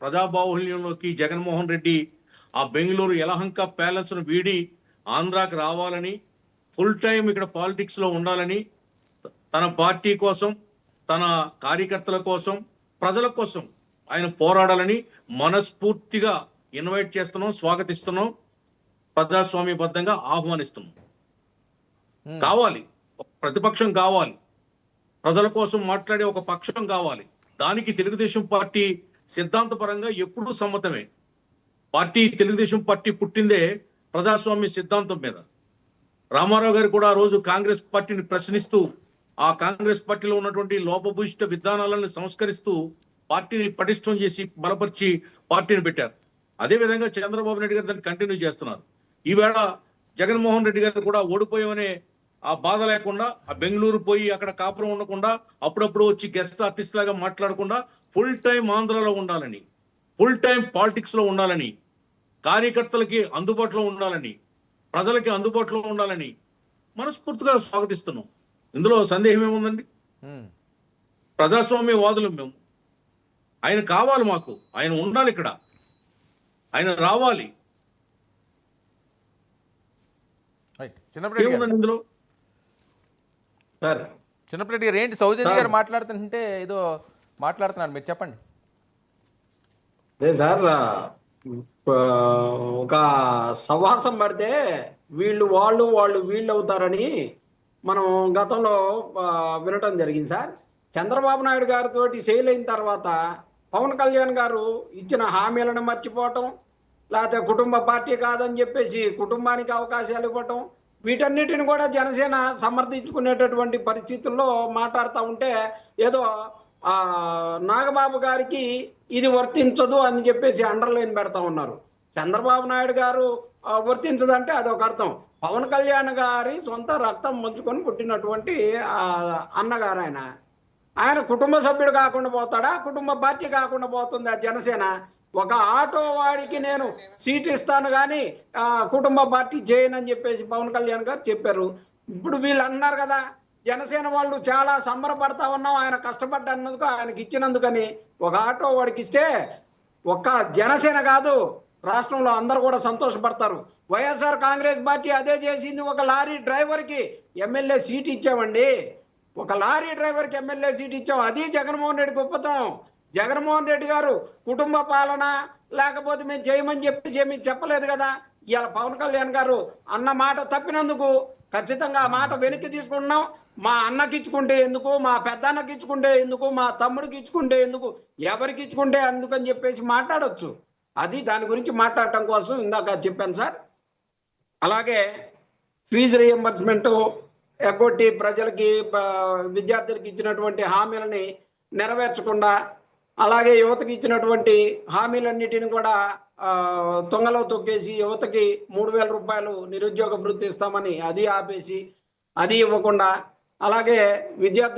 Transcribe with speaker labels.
Speaker 1: ప్రజాబాహుల్యంలోకి జగన్మోహన్ రెడ్డి ఆ బెంగళూరు యలహంక ప్యాలెస్ ను వీడి ఆంధ్రాకి రావాలని, ఫుల్ టైం ఇక్కడ పాలిటిక్స్ లో ఉండాలని, తన పార్టీ కోసం, తన కార్యకర్తల కోసం, ప్రజల కోసం ఆయన పోరాడాలని మనస్ఫూర్తిగా ఇన్వైట్ చేస్తున్నాం, స్వాగతిస్తున్నాం, ప్రజాస్వామ్యబద్ధంగా ఆహ్వానిస్తున్నాం. కావాలి, ప్రతిపక్షం కావాలి, ప్రజల కోసం మాట్లాడే ఒక పక్షం కావాలి. దానికి తెలుగుదేశం పార్టీ సిద్ధాంతపరంగా ఎప్పుడూ సమ్మతమే. తెలుగుదేశం పార్టీ పుట్టిందే ప్రజాస్వామ్య సిద్ధాంతం మీద. రామారావు గారు కూడా ఆ రోజు కాంగ్రెస్ పార్టీని ప్రశ్నిస్తూ, ఆ కాంగ్రెస్ పార్టీలో ఉన్నటువంటి లోపభూయిష్ట విధానాలను సంస్కరిస్తూ పార్టీని పటిష్టం చేసి బలపరిచి పార్టీని పెట్టారు. అదే విధంగా చంద్రబాబు నాయుడు గారు దాన్ని కంటిన్యూ చేస్తున్నారు. ఈవేళ జగన్మోహన్ రెడ్డి గారు కూడా ఓడిపోయామనే ఆ బాధ లేకుండా, ఆ బెంగళూరు పోయి అక్కడ కాపురం ఉండకుండా, అప్పుడప్పుడు వచ్చి గెస్ట్ ఆర్టిస్ట్ లాగా మాట్లాడకుండా ఫుల్ టైం ఆంధ్రలో ఉండాలని, ఫుల్ టైం పాలిటిక్స్ లో ఉండాలని, కార్యకర్తలకి అందుబాటులో ఉండాలని, ప్రజలకి అందుబాటులో ఉండాలని మనస్ఫూర్తిగా స్వాగతిస్తున్నాం. ఇందులో సందేహం ఏముందండి? ప్రజాస్వామ్య వాదులు మేము. ఆయన కావాలి, మాకు ఆయన ఉండాలి, ఇక్కడ ఆయన రావాలి. ఏముందండి ఇందులో?
Speaker 2: సార్
Speaker 3: చిన్నప్పటి గారు ఏంటి సౌజన్య గారు మాట్లాడుతుంటే ఏదో మాట్లాడుతున్నారు, మీరు చెప్పండి.
Speaker 2: అదే సార్, ఒక సవాసం పడితే వాళ్ళు వీళ్ళు అవుతారని మనం గతంలో వినటం జరిగింది సార్. చంద్రబాబు నాయుడు గారితో సెయిల్ అయిన తర్వాత పవన్ కళ్యాణ్ గారు ఇచ్చిన హామీలను మర్చిపోవటం, లేకపోతే కుటుంబ పార్టీ కాదని చెప్పేసి కుటుంబానికి అవకాశాలు ఇవ్వటం, వీటన్నిటిని కూడా జనసేన సమర్థించుకునేటటువంటి పరిస్థితుల్లో మాట్లాడుతూ ఉంటే ఏదో నాగబాబు గారికి ఇది వర్తించదు అని చెప్పేసి అండర్లైన్ పెడతా ఉన్నారు. చంద్రబాబు నాయుడు గారు వర్తించదంటే అదొక అర్థం. పవన్ కళ్యాణ్ గారి సొంత రక్తం మంచుకొని పుట్టినటువంటి అన్నగారు ఆయన కుటుంబ సభ్యుడు కాకుండా పోతాడా? కుటుంబ పార్టీ కాకుండా పోతుందా జనసేన? ఒక ఆటో వాడికి నేను సీట్ ఇస్తాను కానీ కుటుంబ పార్టీ చేయనని చెప్పేసి పవన్ కళ్యాణ్ గారు చెప్పారు. ఇప్పుడు వీళ్ళు అన్నారు కదా, జనసేన వాళ్ళు చాలా సంబరపడతా ఉన్నాం ఆయన కష్టపడ్డన్నందుకు, ఆయనకి ఇచ్చినందుకని. ఒక ఆటో వాడికి ఇస్తే ఒక్క జనసేన కాదు, రాష్ట్రంలో అందరూ కూడా సంతోషపడతారు. వైఎస్ఆర్ కాంగ్రెస్ పార్టీ అదే చేసింది. ఒక లారీ డ్రైవర్కి ఎమ్మెల్యే సీట్ ఇచ్చామండి, ఒక లారీ డ్రైవర్కి ఎమ్మెల్యే సీట్ ఇచ్చాం. అది జగన్మోహన్ రెడ్డి గొప్పతనం. జగన్మోహన్ రెడ్డి గారు కుటుంబ పాలన లేకపోతే మేము చేయమని చెప్పేసి ఏమీ చెప్పలేదు కదా. ఇవాళ పవన్ కళ్యాణ్ గారు అన్న మాట తప్పినందుకు ఖచ్చితంగా ఆ మాట వెనక్కి తీసుకుంటున్నాం. మా అన్నకి ఇచ్చుకుంటే ఎందుకు, మా పెద్ద అన్నకి ఇచ్చుకుంటే ఎందుకు, మా తమ్ముడికి ఇచ్చుకుంటే ఎందుకు, ఎవరికి ఇచ్చుకుంటే అందుకని చెప్పేసి మాట్లాడవచ్చు. అది దాని గురించి మాట్లాడటం కోసం ఇందాక చెప్పాను సార్. అలాగే ఫీజు రీఎంబర్స్మెంట్ ఎగ్గొట్టి ప్రజలకి విద్యార్థులకి ఇచ్చినటువంటి హామీలని నెరవేర్చకుండా, అలాగే యువతకి ఇచ్చినటువంటి హామీలన్నిటిని కూడా తొంగలో తొక్కేసి యువతకి 3,000 రూపాయలు నిరుద్యోగ భృతి ఇస్తామని అది ఆపేసి, అది ఇవ్వకుండా, అలాగే విద్యార్థులు